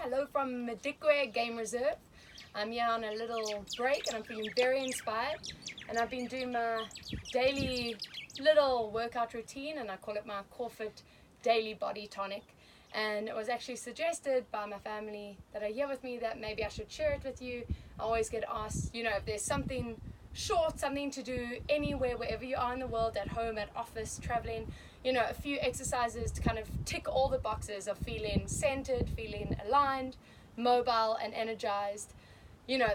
Hello from Madikwe Game Reserve. I'm here on a little break and I'm feeling very inspired. And I've been doing my daily little workout routine, and I call it my Corfit Daily Body Tonic. And it was actually suggested by my family that are here with me that maybe I should share it with you. I always get asked, if there's something short, something to do anywhere, wherever you are in the world, at home, at office, traveling, a few exercises to kind of tick all the boxes of feeling centered, feeling aligned, mobile, and energized.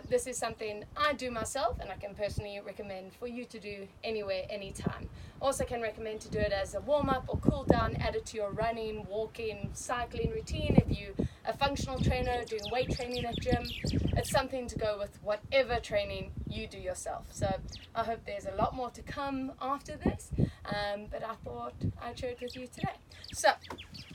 This is something I do myself, and I can personally recommend for you to do anywhere, anytime. Also can recommend to do it as a warm-up or cool down, add it to your running, walking, cycling routine. If you a functional trainer doing weight training at gym, it's something to go with whatever training you do yourself. So I hope there's a lot more to come after this, but I thought I'd share it with you today. So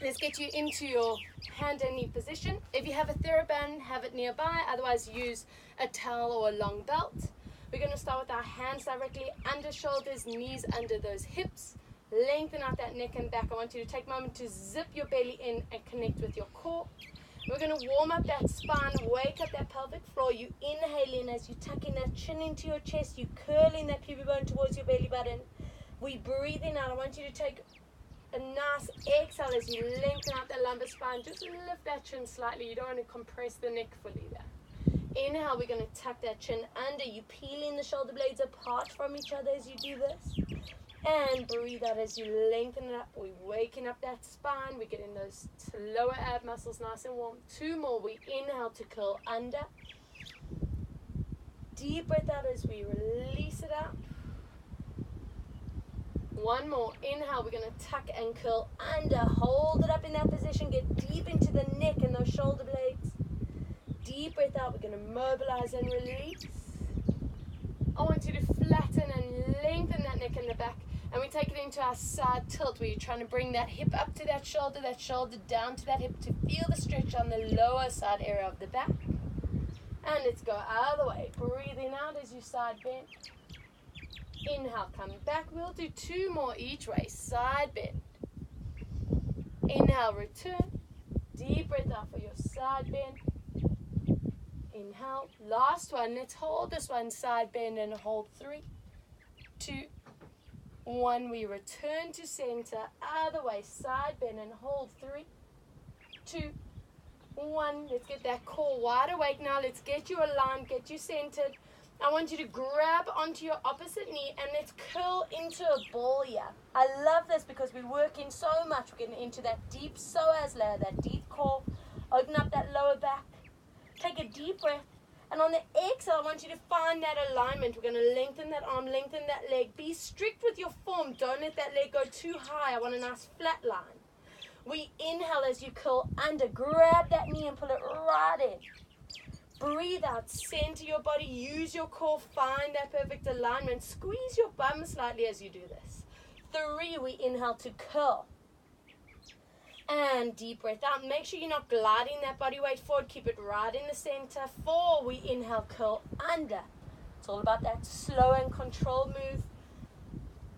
let's get you into your hand and knee position. If you have a TheraBand, have it nearby. Otherwise, use a towel or a long belt. We're going to start with our hands directly under shoulders, knees under those hips. Lengthen out that neck and back. I want you to take a moment to zip your belly in and connect with your core. We're going to warm up that spine, wake up that pelvic floor. You inhale in as you tuck in that chin into your chest. You curling that pubic bone towards your belly button. We breathe in out. I want you to take a nice exhale as you lengthen out the lumbar spine. Just lift that chin slightly. You don't want to compress the neck fully there. Inhale, we're going to tuck that chin under. You peeling the shoulder blades apart from each other as you do this. And breathe out as you lengthen it up. We're waking up that spine. We're getting those lower ab muscles nice and warm. Two more. We inhale to curl under. Deep breath out as we release it out. One more. Inhale, we're going to tuck and curl under. Hold it up in that position. Get deep into the neck and those shoulder blades. Deep breath out. We're going to mobilize and release. I want you to flatten and lengthen that neck and the back. And we take it into our side tilt, where you're trying to bring that hip up to that shoulder down to that hip, to feel the stretch on the lower side area of the back. And let's go other way. Breathing out as you side bend. Inhale, come back. We'll do two more each way. Side bend. Inhale, return. Deep breath out for your side bend. Inhale. Last one. Let's hold this one. Side bend and hold. 3, 2, 1. We return to center. Other way. Side bend and hold. 3, 2, 1. Let's get that core wide awake now. Let's get you aligned. Get you centered. I want you to grab onto your opposite knee and let's curl into a ball here. I love this because we're working so much. We're getting into that deep psoas layer, that deep core. Open up that lower back. Take a deep breath. And on the exhale, I want you to find that alignment. We're going to lengthen that arm, lengthen that leg. Be strict with your form. Don't let that leg go too high. I want a nice flat line. We inhale as you curl under. Grab that knee and pull it right in. Breathe out, center your body, use your core, find that perfect alignment. Squeeze your bum slightly as you do this. 3, we inhale to curl. And deep breath out. Make sure you're not gliding that body weight forward. Keep it right in the center. 4, we inhale, curl under. It's all about that slow and controlled move.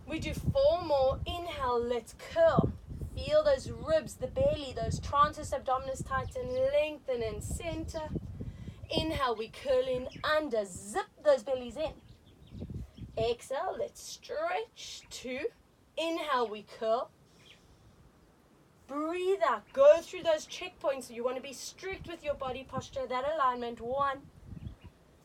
We do 4 more. Inhale, let's curl. Feel those ribs, the belly, those transverse abdominis tighten, lengthen and center. Inhale, we curl in under, zip those bellies in. Exhale, let's stretch. 2. Inhale, we curl. Breathe out, go through those checkpoints. You want to be strict with your body posture, that alignment. 1.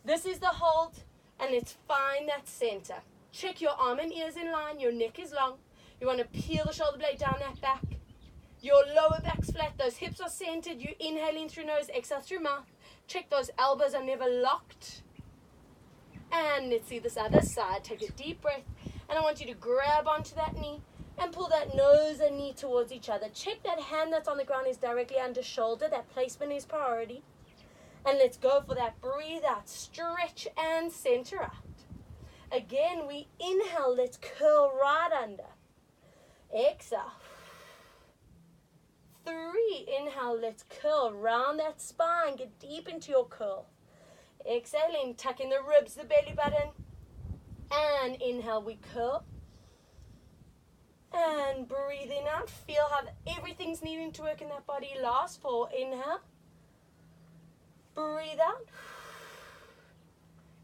This is the hold, and let's find that center. Check your arm and ears in line, your neck is long. You want to peel the shoulder blade down that back. Your lower back's flat, those hips are centered. You inhaling through nose, exhale through mouth. Check those elbows are never locked. And let's see this other side. Take a deep breath. And I want you to grab onto that knee and pull that nose and knee towards each other. Check that hand that's on the ground is directly under shoulder. That placement is priority. And let's go for that. Breathe out, stretch and center out. Again, we inhale. Let's curl right under. Exhale. 3, inhale, let's curl round that spine, get deep into your curl. Exhaling, tuck in the ribs, the belly button. And inhale, we curl. And breathing out, feel how everything's needing to work in that body. Last 4, inhale. Breathe out.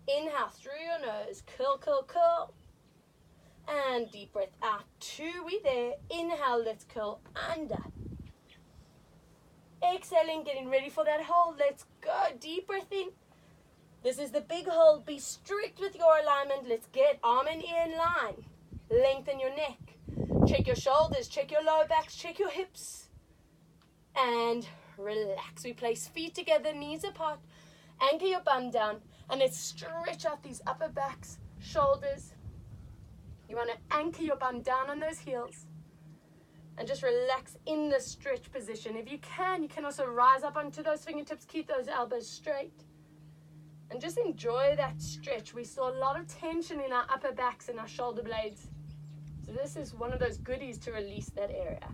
Inhale through your nose. Curl, curl, curl. And deep breath out. 2, we there. Inhale, let's curl under. Exhaling, getting ready for that hold. Let's go. Deep breath in. This is the big hold. Be strict with your alignment. Let's get arm and ear in line. Lengthen your neck. Check your shoulders. Check your lower backs. Check your hips. And relax. We place feet together, knees apart. Anchor your bum down. And let's stretch out these upper backs, shoulders. You want to anchor your bum down on those heels. And just relax in the stretch position. If you can also rise up onto those fingertips. Keep those elbows straight. And just enjoy that stretch. We saw a lot of tension in our upper backs and our shoulder blades. So this is one of those goodies to release that area.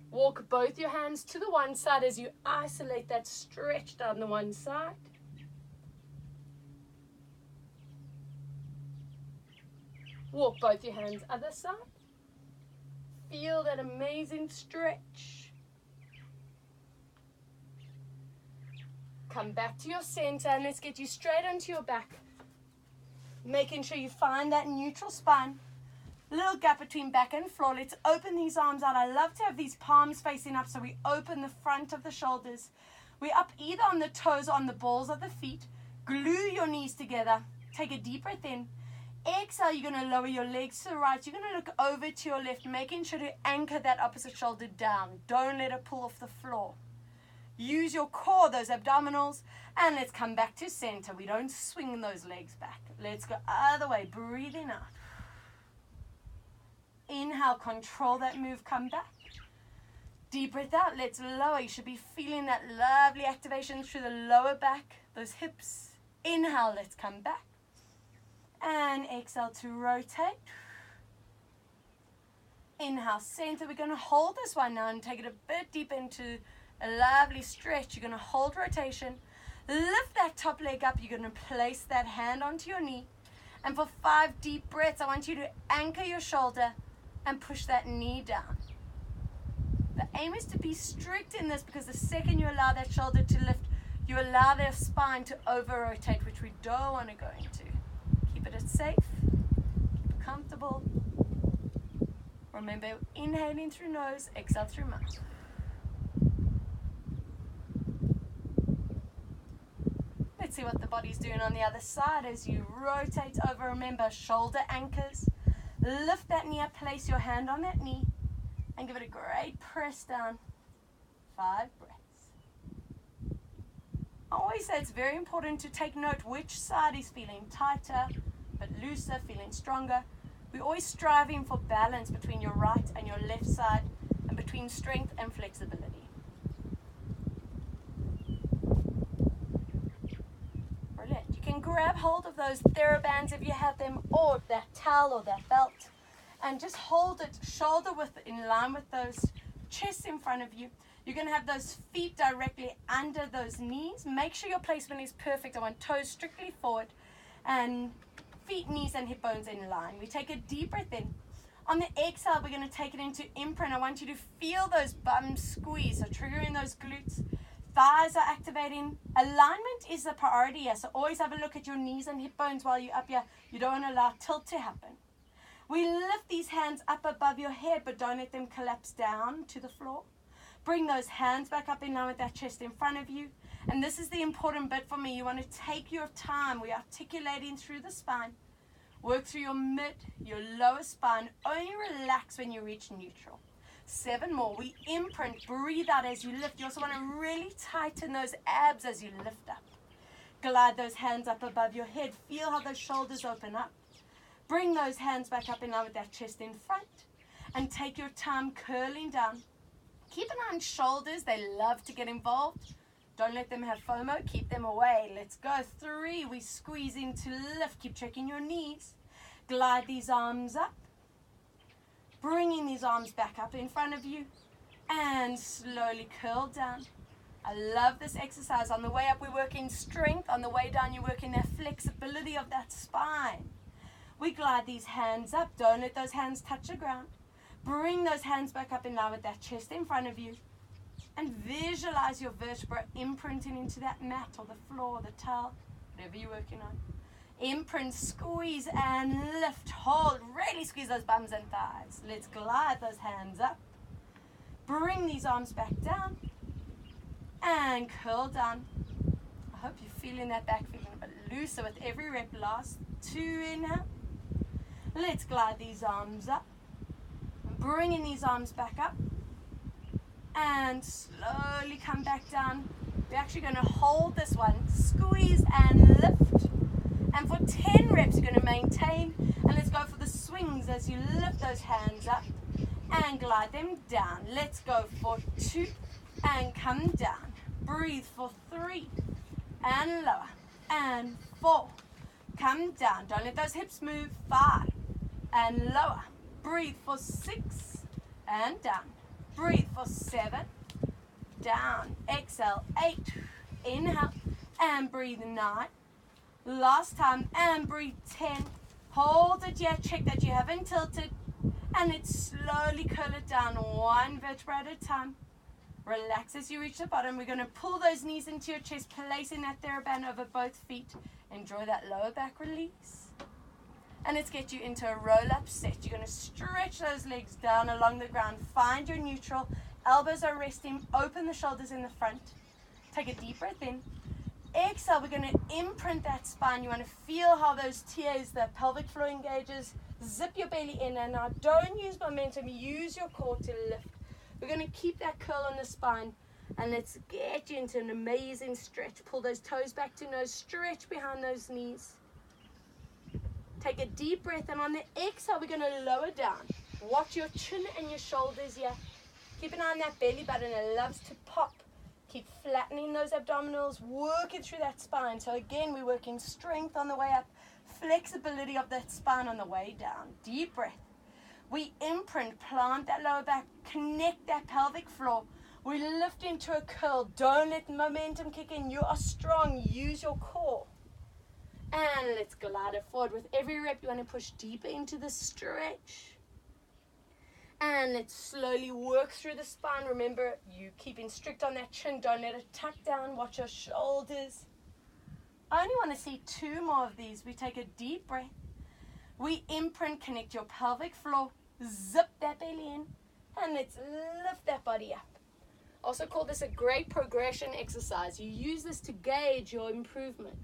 Walk both your hands to the one side as you isolate that stretch down the one side. Walk both your hands other side. Feel that amazing stretch. Come back to your center and let's get you straight onto your back. Making sure you find that neutral spine. Little gap between back and floor. Let's open these arms out. I love to have these palms facing up so we open the front of the shoulders. We're up either on the toes or on the balls of the feet. Glue your knees together. Take a deep breath in. Exhale, you're going to lower your legs to the right. You're going to look over to your left, making sure to anchor that opposite shoulder down. Don't let it pull off the floor. Use your core, those abdominals, and let's come back to center. We don't swing those legs back. Let's go other way. Breathing out. Inhale, control that move, come back. Deep breath out, let's lower. You should be feeling that lovely activation through the lower back, those hips. Inhale, let's come back. And exhale to rotate. Inhale, center. We're going to hold this one now and take it a bit deeper into a lovely stretch. You're going to hold rotation. Lift that top leg up. You're going to place that hand onto your knee. And for 5 deep breaths, I want you to anchor your shoulder and push that knee down. The aim is to be strict in this because the second you allow that shoulder to lift, you allow their spine to over-rotate, which we don't want to go into. Keep it safe. Keep it comfortable. Remember, inhaling through nose, exhale through mouth. Let's see what the body's doing on the other side as you rotate over. Remember, shoulder anchors. Lift that knee up, place your hand on that knee, and give it a great press down. 5 breaths. I always say it's very important to take note which side is feeling tighter, but looser, feeling stronger. We're always striving for balance between your right and your left side, and between strength and flexibility. Grab hold of those TheraBands if you have them, or that towel or that belt, and just hold it shoulder width in line with those chests in front of you. You're going to have those feet directly under those knees. Make sure your placement is perfect. I want toes strictly forward and feet, knees, and hip bones in line. We take a deep breath in. On the exhale, we're going to take it into imprint. I want you to feel those bums squeeze, so triggering those glutes. Thighs are activating. Alignment is the priority here, so always have a look at your knees and hip bones while you're up here. You don't want to allow tilt to happen. We lift these hands up above your head, but don't let them collapse down to the floor. Bring those hands back up in line with that chest in front of you. And this is the important bit for me. You want to take your time. We're articulating through the spine. Work through your mid, your lower spine. Only relax when you reach neutral. 7 more. We imprint. Breathe out as you lift. You also want to really tighten those abs as you lift up. Glide those hands up above your head. Feel how those shoulders open up. Bring those hands back up in line with that chest in front. And take your time curling down. Keep an eye on shoulders. They love to get involved. Don't let them have FOMO. Keep them away. Let's go. 3. We squeeze into lift. Keep checking your knees. Glide these arms up. Bringing these arms back up in front of you. And slowly curl down. I love this exercise. On the way up, we're working strength. On the way down, you're working that flexibility of that spine. We glide these hands up. Don't let those hands touch the ground. Bring those hands back up in line with that chest in front of you. And visualize your vertebra imprinting into that mat or the floor, the towel, whatever you're working on. Imprint, squeeze and lift, hold, really squeeze those bums and thighs. Let's glide those hands up. Bring these arms back down and curl down. I hope you're feeling that back feeling a bit looser with every rep. Last 2 inhale. Let's glide these arms up. Bringing these arms back up and slowly come back down. We're actually going to hold this one, squeeze and lift. And for 10 reps, you're going to maintain. And let's go for the swings as you lift those hands up and glide them down. Let's go for 2 and come down. Breathe for 3 and lower. And 4. Come down. Don't let those hips move. 5 and lower. Breathe for 6 and down. Breathe for 7. Down. Exhale. 8. Inhale and breathe 9. Last time and breathe 10. Hold it here. Check that you haven't tilted. And let's slowly curl it down 1 vertebra at a time. Relax as you reach the bottom. We're going to pull those knees into your chest, placing that TheraBand over both feet. Enjoy that lower back release. And let's get you into a roll-up set. You're going to stretch those legs down along the ground. Find your neutral. Elbows are resting. Open the shoulders in the front. Take a deep breath in. Exhale, we're going to imprint that spine. You want to feel how those TAs, the pelvic floor engages. Zip your belly in. And now don't use momentum. Use your core to lift. We're going to keep that curl on the spine. And let's get you into an amazing stretch. Pull those toes back to nose. Stretch behind those knees. Take a deep breath, and on the exhale, we're going to lower down. Watch your chin and your shoulders here. Keep an eye on that belly button. It loves to pop. Keep flattening those abdominals, working through that spine. So again, we're working strength on the way up, flexibility of that spine on the way down. Deep breath. We imprint, plant that lower back, connect that pelvic floor. We lift into a curl. Don't let momentum kick in. You are strong. Use your core. And let's glide it forward. With every rep, you want to push deeper into the stretch. And let's slowly work through the spine. Remember, you keeping strict on that chin. Don't let it tuck down. Watch your shoulders. I only want to see 2 more of these. We take a deep breath. We imprint, connect your pelvic floor. Zip that belly in. And let's lift that body up. Also call this a great progression exercise. You use this to gauge your improvement.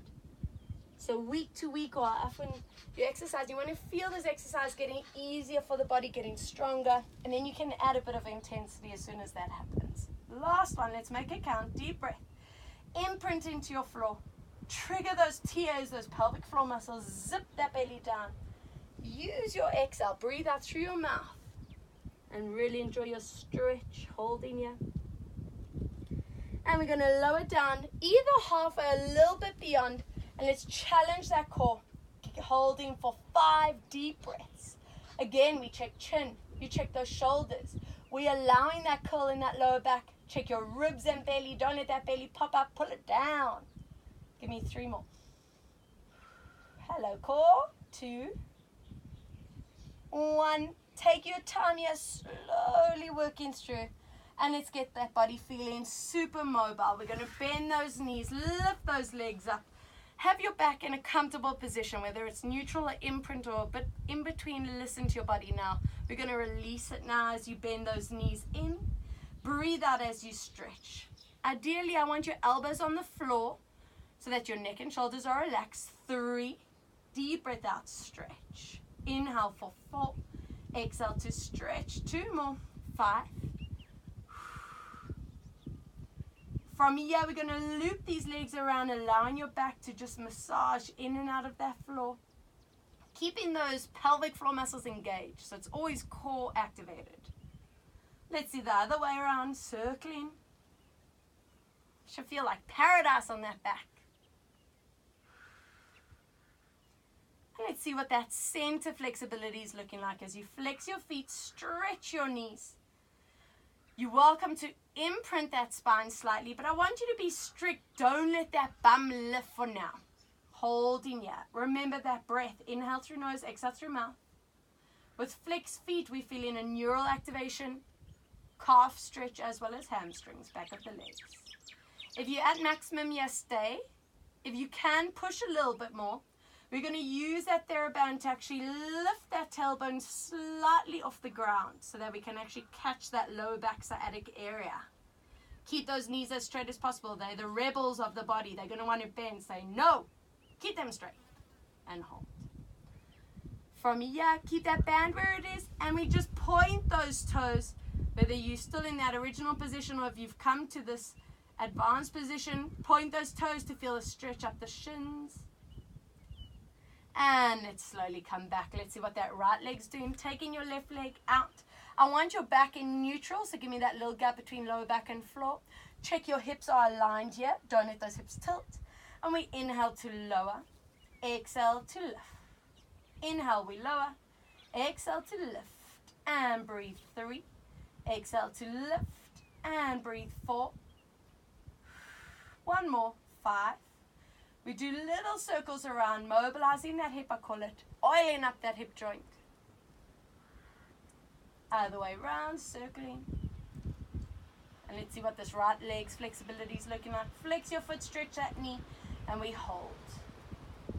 So week to week or often you exercise, you want to feel this exercise getting easier for the body, getting stronger, and then you can add a bit of intensity as soon as that happens. Last one, let's make it count. Deep breath. Imprint into your floor. Trigger those TAs, those pelvic floor muscles. Zip that belly down. Use your exhale. Breathe out through your mouth. And really enjoy your stretch, holding here. And we're going to lower down either halfway, a little bit beyond. And let's challenge that core, holding for 5 deep breaths. Again, we check chin. You check those shoulders. We're allowing that curl in that lower back. Check your ribs and belly. Don't let that belly pop up. Pull it down. Give me 3 more. Hello, core. 2, 1. Take your time here, slowly working through. And let's get that body feeling super mobile. We're going to bend those knees, lift those legs up. Have your back in a comfortable position, whether it's neutral or imprint or a bit in between. Listen to your body now. We're going to release it now as you bend those knees in. Breathe out as you stretch. Ideally, I want your elbows on the floor so that your neck and shoulders are relaxed. 3. Deep breath out, stretch. Inhale for 4. Exhale to stretch. 2 more. 5. From here, we're going to loop these legs around, allowing your back to just massage in and out of that floor. Keeping those pelvic floor muscles engaged, so it's always core activated. Let's do the other way around, circling. Should feel like paradise on that back. And let's see what that center flexibility is looking like as you flex your feet, stretch your knees. You're welcome to imprint that spine slightly, but I want you to be strict. Don't let that bum lift for now. Holding here. Remember that breath. Inhale through nose, exhale through mouth. With flexed feet, we're feeling a neural activation. calf stretch as well as hamstrings, back of the legs. If you're at maximum, yes, stay. If you can, push a little bit more. We're going to use that TheraBand to actually lift that tailbone slightly off the ground so that we can actually catch that lower back sciatic area. Keep those knees as straight as possible. They're the rebels of the body. They're going to want to bend. Say no. Keep them straight. And hold. From here, keep that band where it is. And we just point those toes. Whether you're still in that original position or if you've come to this advanced position, point those toes to feel a stretch up the shins. And let's slowly come back. Let's see what that right leg's doing. Taking your left leg out. I want your back in neutral, so give me that little gap between lower back and floor. Check your hips are aligned here. Don't let those hips tilt. And we inhale to lower. Exhale to lift. Inhale, we lower. Exhale to lift. And breathe 3. Exhale to lift. And breathe 4. One more. 5. We do little circles around, mobilizing that hip, I call it, oiling up that hip joint. Other way around, circling. And let's see what this right leg's flexibility is looking like. Flex your foot, stretch that knee, and we hold.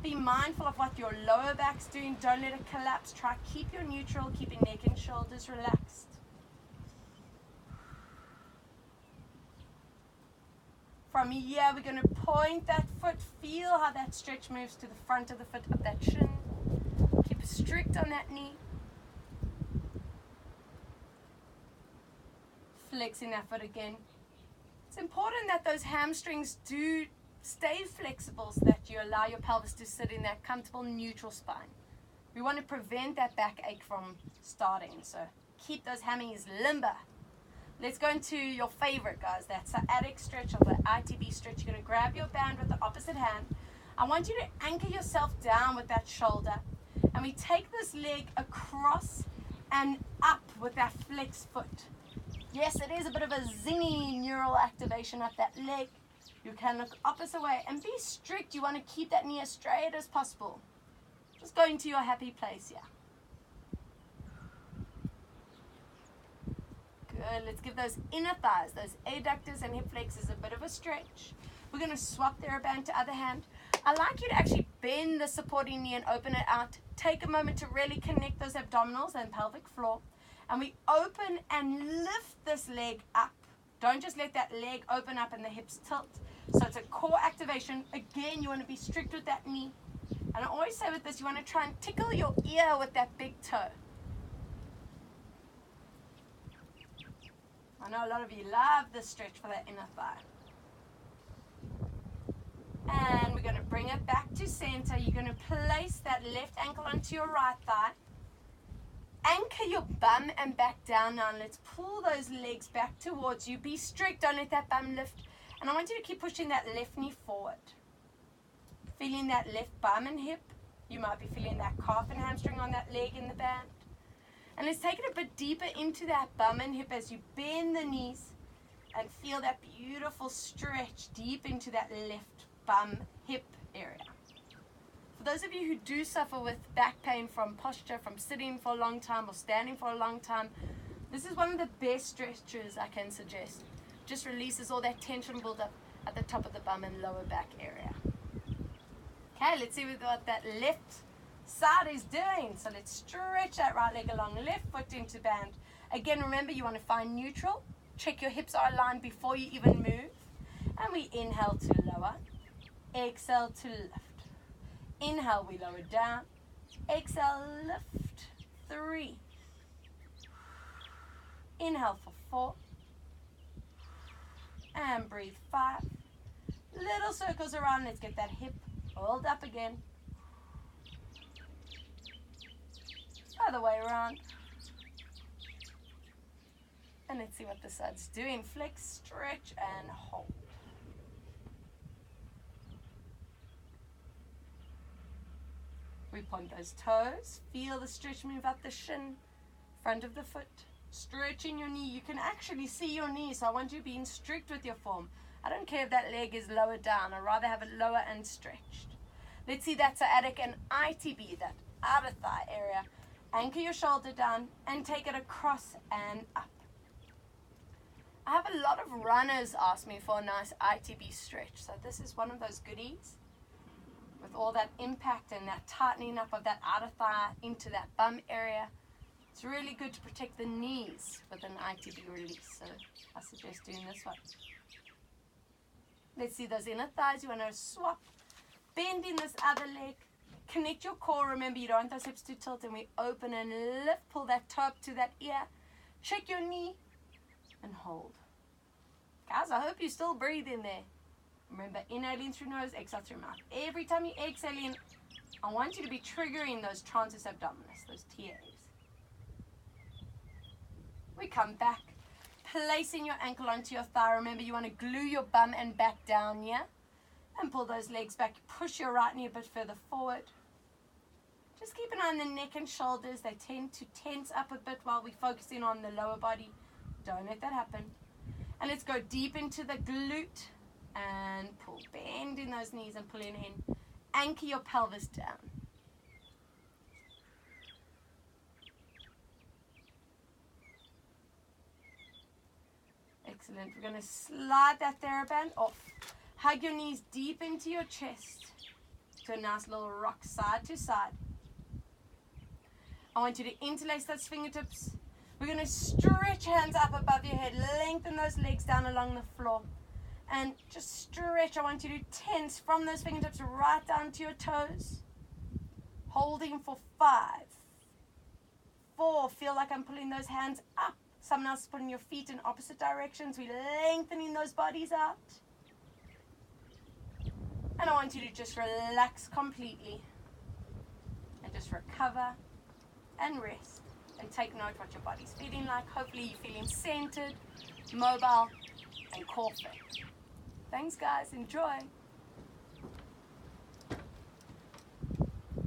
Be mindful of what your lower back's doing. Don't let it collapse. Try keep your neutral, keeping neck and shoulders relaxed. From here, we're going to point that foot. Feel how that stretch moves to the front of the foot, up that shin. Keep it strict on that knee. Flexing that foot again. It's important that those hamstrings do stay flexible so that you allow your pelvis to sit in that comfortable neutral spine. We want to prevent that backache from starting, so keep those hammies limber. Let's go into your favorite, guys, that sciatic stretch or the ITB stretch. You're going to grab your band with the opposite hand. I want you to anchor yourself down with that shoulder. And we take this leg across and up with that flexed foot. Yes, it is a bit of a zingy neural activation up that leg. You can look opposite way and be strict. You want to keep that knee as straight as possible. Just go into your happy place here. Good. Let's give those inner thighs, those adductors and hip flexors a bit of a stretch. We're going to swap TheraBand to other hand. I like you to actually bend the supporting knee and open it out. Take a moment to really connect those abdominals and pelvic floor. And we open and lift this leg up. Don't just let that leg open up and the hips tilt. So it's a core activation. Again, you want to be strict with that knee. And I always say with this, you want to try and tickle your ear with that big toe. I know a lot of you love this stretch for that inner thigh. And we're going to bring it back to center. You're going to place that left ankle onto your right thigh. Anchor your bum and back down now. Let's pull those legs back towards you. Be strict. Don't let that bum lift. And I want you to keep pushing that left knee forward. Feeling that left bum and hip. You might be feeling that calf and hamstring on that leg in the band. And let's take it a bit deeper into that bum and hip as you bend the knees and feel that beautiful stretch deep into that left bum hip area. For those of you who do suffer with back pain from posture, from sitting for a long time or standing for a long time, this is one of the best stretches I can suggest. Just releases all that tension build-up at the top of the bum and lower back area. Okay, let's see what that left side is doing. So let's stretch that right leg along, left foot into band. Again, remember you want to find neutral. Check your hips are aligned before you even move. And we inhale to lower. Exhale to lift. Inhale, we lower down. Exhale, lift. 3. Inhale for 4. And breathe 5. Little circles around. Let's get that hip pulled up again. Other way around. And let's see what this side's doing. Flex, stretch, and hold. We point those toes. Feel the stretch move up the shin, front of the foot. Stretching your knee. You can actually see your knee, so I want you being strict with your form. I don't care if that leg is lower down. I'd rather have it lower and stretched. Let's see that sciatic and ITB, that outer thigh area. Anchor your shoulder down and take it across and up. I have a lot of runners ask me for a nice ITB stretch. So this is one of those goodies with all that impact and that tightening up of that outer thigh into that bum area. It's really good to protect the knees with an ITB release. So I suggest doing this one. Let's see those inner thighs. You want to swap, bend in this other leg, connect your core. Remember, you don't want those hips to tilt, and we open and lift, pull that toe up to that ear, check your knee, and hold. Guys, I hope you still breathe in there. Remember, inhaling through nose, exhale through mouth. Every time you exhale in, I want you to be triggering those transverse abdominis, those TAs. We come back, placing your ankle onto your thigh. Remember, you want to glue your bum and back down here. And pull those legs back. Push your right knee a bit further forward. Just keep an eye on the neck and shoulders. They tend to tense up a bit while we're focusing on the lower body. Don't let that happen. And let's go deep into the glute. And pull. Bend in those knees and pull in. Anchor your pelvis down. Excellent. We're going to slide that TheraBand off. Hug your knees deep into your chest to a nice little rock side to side. I want you to interlace those fingertips. We're going to stretch hands up above your head. Lengthen those legs down along the floor. And just stretch. I want you to tense from those fingertips right down to your toes. Holding for 5, 4. Feel like I'm pulling those hands up. Someone else is putting your feet in opposite directions. We're lengthening those bodies out. And I want you to just relax completely. And just recover and rest. And take note what your body's feeling like. Hopefully you're feeling centered, mobile, and core fit. Thanks guys, enjoy.